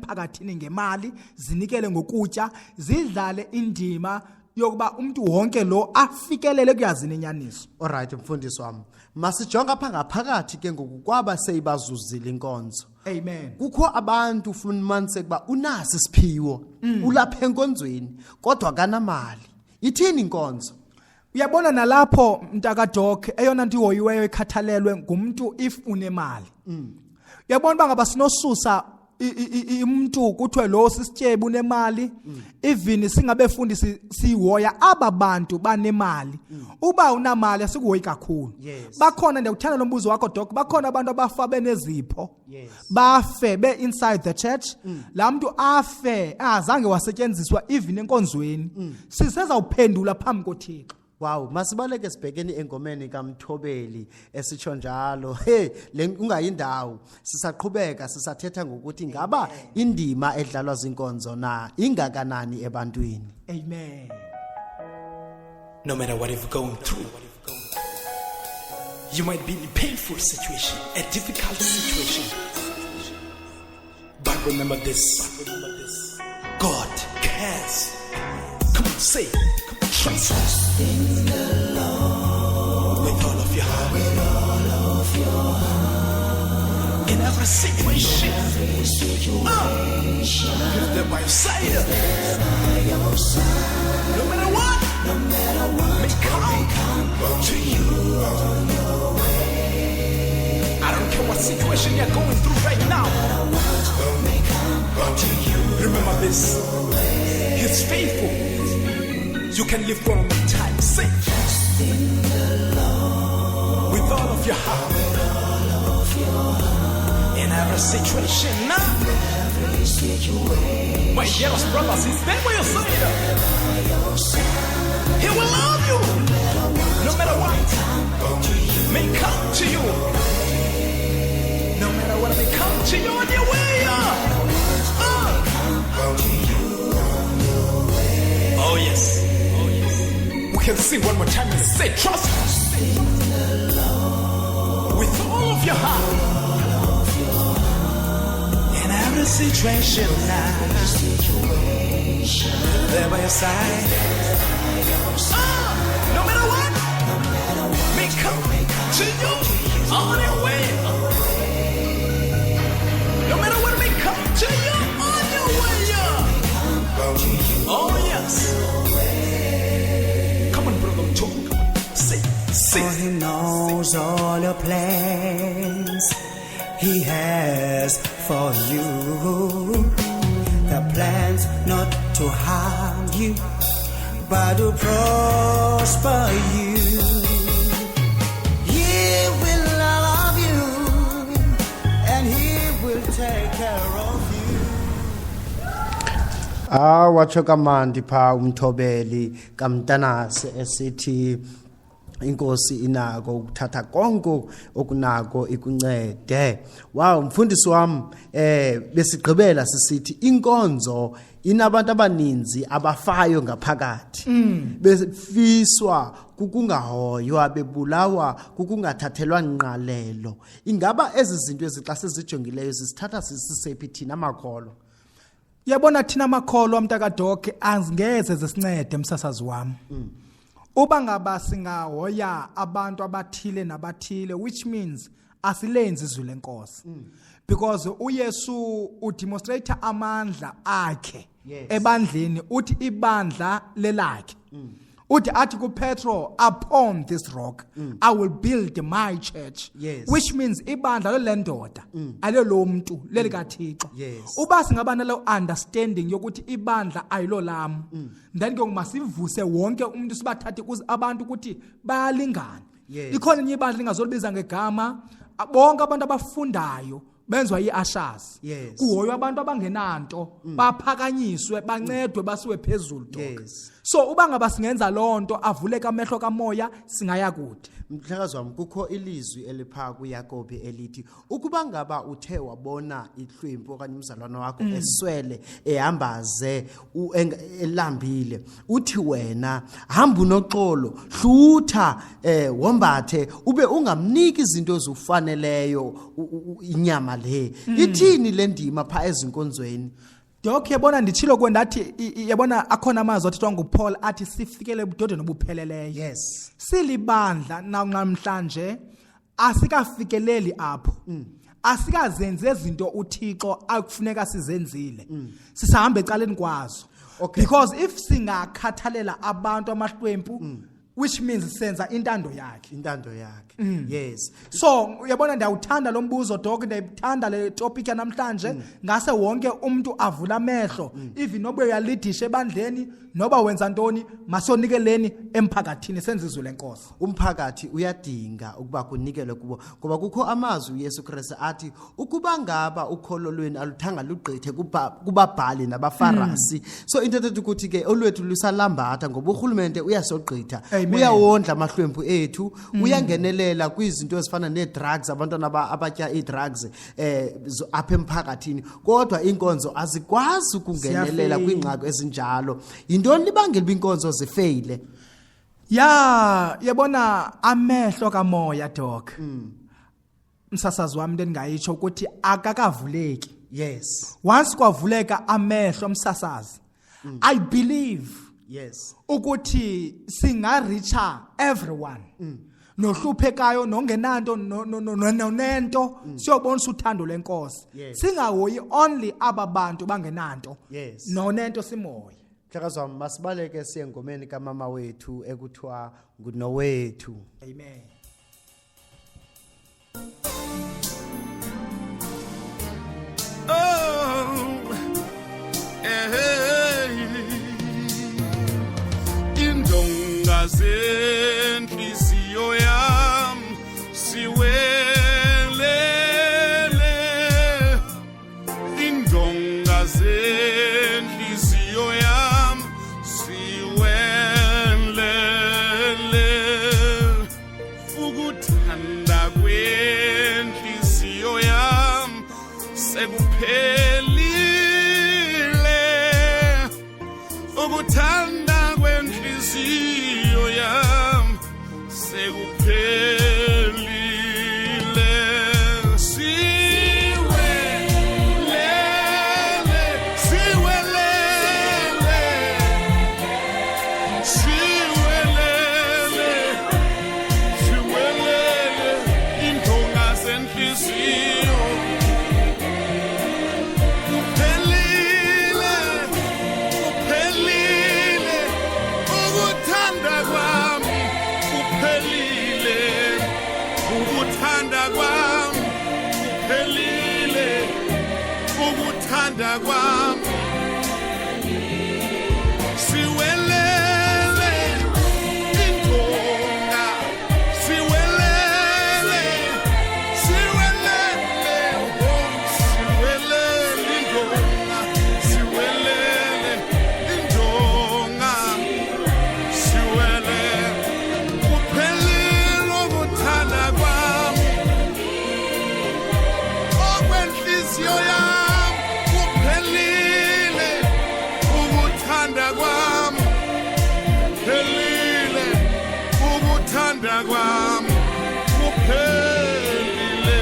emphakathini ngemali, zinikele ngokutya, zidlale indima yokuba umuntu wonke lo afikelele kuyazini inyaniso. Alright mfundisi wami. Masijonga apha ngaphakathi ke ngoku kwaba seyibazuzile inkonzo. Amen. Kukho abantu ufumanise kuba unasi siphiwo, ulapha enkonzweni kodwa kanamali. Ithini inkonzo? Uyabona nalapho mntaka Doc eyona nto ihoyiweyo ekhathalelwe ngumuntu if unemali. Uyabona bangaba sinosusa umuntu kuthiwe lo sisityebu unemali, even singabefundisi sihoya aba bantu banemali. Uba unamali asikuhoyi kakhulu. Bakhona ndikuthanda lo mbuzo wakho Doc, bakhona abantu abafa benezipho. Bafe be inside the church. La muntu afe azange wasetyenziswa even enkonzweni. Sisezawuphendula phambi koThixo. Wow, masibaleke sibhekeni engomeni kaMthobeli esitsho njalo. Hey, ungayindawo. Sisaqhubeka sisathetha ngokuthi ngaba indima edlalwa zinkonzo na ingakanani ebantwini. Amen. No matter what you're going through, you might be in a painful situation, a difficult situation. But remember this, God cares. Come on, say, trust in the Lord with all of your heart. In every situation, you're there by your side. No matter what, may come to you. I don't care what situation you're going through right now. Remember this, He's faithful. You can live for a long time. Say, with all of your heart, in every situation. My dearest brothers, He's there by your side. He will love you, no matter what may come to you. No matter what may come to you on your way. Oh yes. We can sing one more time and say, trust with all of your heart in every situation. There by your side. No matter what may come to you on your way. No matter what may come to you on your way. Oh yes. For He knows all your plans He has for you. The plans not to harm you, but to prosper you. He will love you, and He will take care of you. Watsho kamandi pha uMthobeli kaMntanase esithi inkosi inako ukuthatha konke okunako ikuncede. Wow mfundisi wami besigqibela sisithi inkonzo inabantu abaninzi abafayo ngaphakathi. Befiswa kukungahoywa, bebulawa kukungathathelwa ngqalelo. Ingaba ezi zinto ezixa sizijongileyo zisithatha sisiphi thina amakholwa? Yabona thina amakholwa mntaka Doc angeze zisincede msasazi wami. Uba ngaba singahoya abantu abathile nabathile, which means asilenzi izwi lenkosi. Because uYesu udemonstrate amandla akhe ebandleni, uthi ibandla lelakhe. Uthi athi kuPetro, upon this rock I will build my church. Which means ibandla lolendoda alelo muntu lelikaThixo. Uba singaba nalo understanding yokuthi ibandla ayilo lami, then ke masivuse wonke umuntu sibathathe kuze abantu ukuthi bayalingana. Ikhona inye ibandla lingazolibiza ngegama, bonke abantu abafundayo benzwa yi-ushers. Kuhoywa abantu abangenanto, baphakanyiswe, bancedwe basiwe phezulu. So uba ngaba singenza lonto avuleka amehlo kamoya singaya kude. Mhlakazi wami kukho ilizwi elipha kuYakobe elithi ukuba ngaba uthe wabona ihlwempu okanye umzalwana wakho eswele ehambaze elambile, uthi wena hamba unoxolo, hlutha wombathe ube ungamniki izinto ezifaneleyo inyama le ithini le ndima pha ezinkonzweni Dok yabona nditshilo kwendathi yabona akhona amazwi athethwa nguPaul athi sifikele ebudodeni obupheleleyo. yes Silibandla namhlanje asikafikeleli apho. Asikazenze izinto uThixo akufuneka sizenzile. Sisahamba ecaleni kwazo. Okay. Because if singakhathalela abantu amahlwempu which means senza intando yakhe. yes So uyabona ndiyawuthanda lo mbuzo Dok ndiyithanda le topic yanamhlanje ngase wonke umuntu avula amehlo even nobe uyalidisha ebandleni noba wenza ntoni masonikeleni emphakathini senze izwi lenkosi. umphakathi uyadinga ukuba kunikelwe kubo ngoba kukho amazwi uYesu Kristu athi ukuba ngaba ukholo lweni aluthanga lugqithe kubabhali nabafarisi so into ethi ukuthi ke olwethu lusalambatha ngoba urhulumente uyasogqitha uyawondla amahlwempu ethu uyangenelela kwizinto ezifana ne-drugs abantwana abatya i-drugs apha emphakathini kodwa inkonzo azikwazi ukungenelela kwingxaki ezinjalo yintoni libangela inkonzo zifeyile yabona amehlo kamoya Dok msasazi wami ndingayitsho ukuthi akakavuleki yes once kwavuleka amehlo msasazi I believe yes ukuthi singareacha everyone nohluphekayo nongenanto nonento siyobonisa uthando lenkosi singahoyi only ababantu bangenanto nonento simoya Hlakazwa masibaleke siye ngomeni kamama wethu ekuthiwa nguNowethu amen Indonga zenhliziyo yam siwelele indonga zenhliziyo yam siwelele ukuthanda kwenhliziyo yam sekuphelile ukuthanda kwenhliziyo yam sekuphelile siwelele siwelele siwelele siwelele indonga zenhliziyo kuphelile kuphelile ukuthanda kwami kuphelile ukuthanda kwami kuphelile ukuthanda kwami siwelele indonga siwelele siwelele siwelele indonga siwelele indonga siwele kuphelile ukuthanda kwami okwenhliziyo yami kuphelile ukuthanda kwami kuphelile ukuthanda kwami kuphelile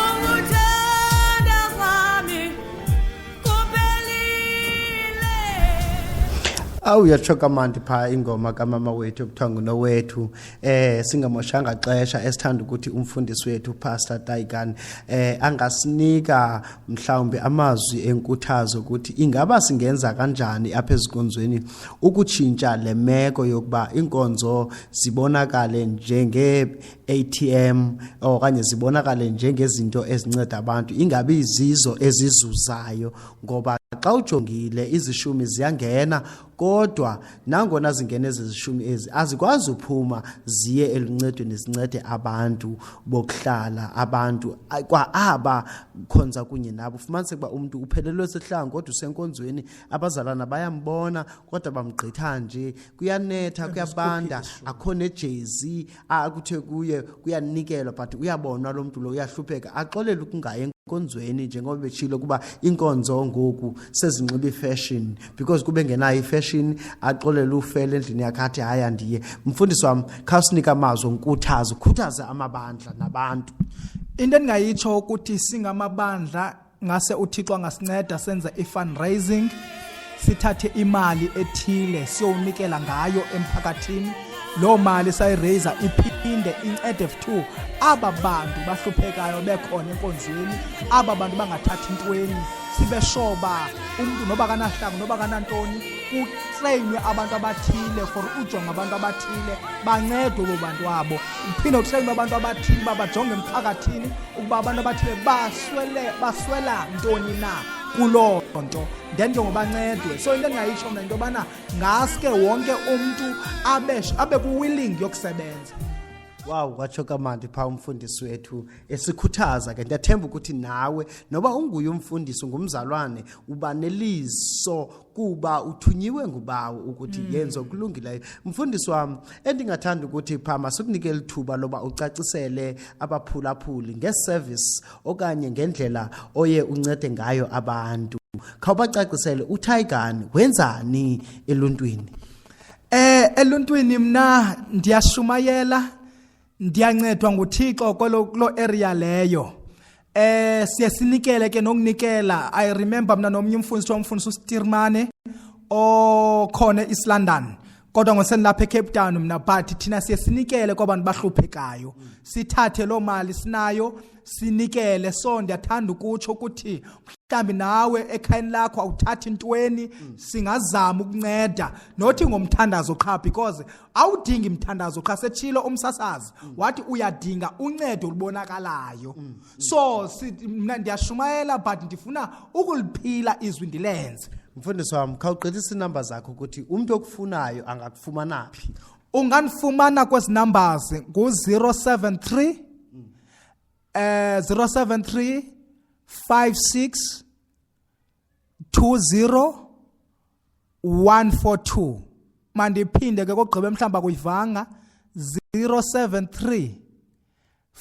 Ukuthanda kwami kuphelile. Awuyachoka manje pha ingoma kamama wethu ekuthiwa nguNowethu singamoshanga xesha esithanda ukuthi umfundisi wethu Pastor Taikan angasinika mhlawumbe amazwi enkuthazo ukuthi ingaba singenza kanjani apha ezikonzweni ukutshintsha lemeko yokuba inkonzo zibonakale njenge ATM okanye zibonakale njengezinto ezinceda abantu ingabi izizo ezizuzayo ngoba xa ujongile izishumi ziyangena kodwa nangona zingene ezishumi ezi azikwazi uphuma ziye eluncedweni zincede abantu bokuhlala abantu kwa aba khonza kunye nabo ufumanise kuba umuntu uphelelwe sihlangu kodwa usenkonzweni abazalwana bayambona kodwa bamgqitha nje kuyanetha kuyabanda akho nejezi akuthe kuye kuyanikelwa but uyabonwa lo muntu lo uyahlupheka axolela ukungaye enkonzweni njengoba betshilo kuba inkonzo ngoku sezinxiba ifashion because kube ngenayo ifashion axolela ufele endlini yakhe athi haya ndiye mfundisi wami khawusinika amazwi onkuthazo khuthaza amabandla nabantu into endingayitsho ukuthi singamabandla ngase uThixo angasinceda senze i-fundraising sithathe imali ethile siyowunikela ngayo emphakathini lo mali sayiraise iphinde incede f2 aba bantu bahluphekayo bekhona enkonzweni aba bantu bangathathi intweni sibe shoba umuntu noba kanahlangu noba kanantoni kutrainwe abantu abathile for ujonga abantu abathile bancedwe abo bantu abo uphinde utrainwe abantu abathile babajonge emphakathini ukuba abantu abathile baswela ntoni na kuloo nto then njengoba bancedwe so into endingayitsho mna into yobana ngaske wonke umntu abe ku-willing yokusebenza. Wow, kwatsho kamandi pha umfundisi wethu esikhuthaza ke ndiyathemba ukuthi nawe noba unguye umfundisi ngumzalwane uba neliso kuba uthunyiwe ngubawo ukuthi yenzo kulungileyo. Mfundisi wami endingathanda ukuthi pha masukunike lithuba loba ucacisele abaphulaphuli ngeservice okanye ngendlela oye uncede ngayo abantu. Khawubacacisele uTaigani wenzani eluntwini? Eluntwini mna ndiyashumayela ndiyancedwa nguThixo kulo area leyo. Siye sinikele ke nokunikela. I remember mna nomnye umfundisi uStirmane okhona eEast London. Kodwa ngosenilapha eCape Town mna but thina siye sinikele kwabantu bahluphekayo. Sithathe lo mali sinayo sinikele so ndiyathanda ukutsho ukuthi mhlambi nawe ekhayeni lakho awuthathi intweni singazama ukunceda nothi ngomthandazo qha because awudingi imthandazo qha setshilo umsasazi wathi uyadinga uncedo olubonakalayo so mina ndiyashumayela but ndifuna ukuliphila izwi ndilenze. Mfundisi wami khawuqedisa inamba zakho ukuthi umuntu okufunayo angakufumana phi? Ungandifumana kwezi numbers ngu-073 073 56 20 142. Mandiphinde ke kogqiba mhlamba kuyivanga 073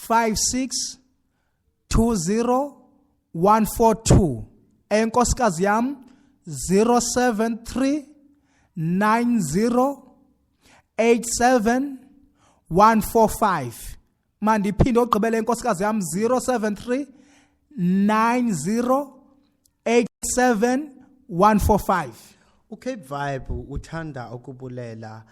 56 20 142. Enkosikazi yam 073 90 87 145. Mandiphinde ogqibele enkosikazi yam 073 90 87 145. uCape Vibe uthanda ukubulela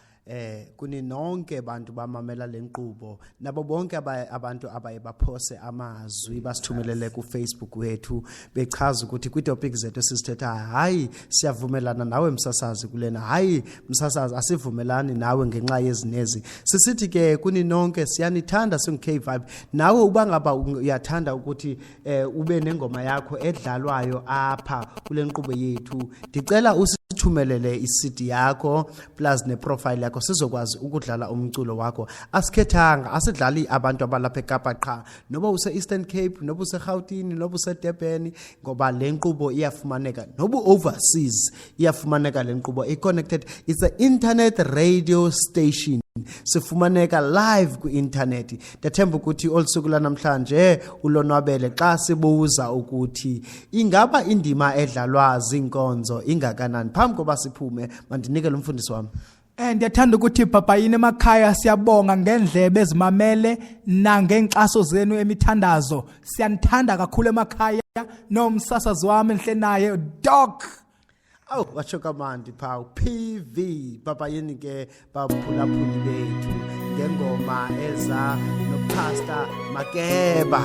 kuni nonke abantu bamamela lenkqubo nabo bonke abantu abaye baphose amazwi basithumelele ku Facebook wethu bechaza ukuthi kwi-topic zethu sisithetha hayi siyavumelana nawe msasazi kulena hayi msasazi asivumelani nawe ngenxa yezinezi sisithi ke kuni nonke siyanithanda singu-Cape Vibe nawe uba ngaba uyathanda ukuthi ube nengoma yakho edlalwayo apha kule nkqubo yethu ndicela thumelele iCD yakho plus neprofile yakho sizokwazi ukudlala umculo wakho asikhethanga asidlali abantu abalapha eKapa qha noba use Eastern Cape noba use Gauteng noba use Durban ngoba le nkqubo iyafumaneka noba overseas iyafumaneka le nkqubo i-connected it's an internet radio station sifumaneka live ku-internet ndathemba ukuthi olusuku namhlanje ulonwabele xa sibuza ukuthi ingaba indima edlalwa zinkonzo ingakanani phambi koba siphume mandinikele umfundisi wami. Ndiyathanda ukuthi bhabhayini emakhaya siyabonga ngendlebe ezimamele nangenkxaso zenu emithandazo siyanithanda kakhulu emakhaya nomsasazi wami enhle naye Doc. Awu watsho kamandi pha PV bhabhayini ke baphulaphuli bethu ngengoma eza noPastor Makeba.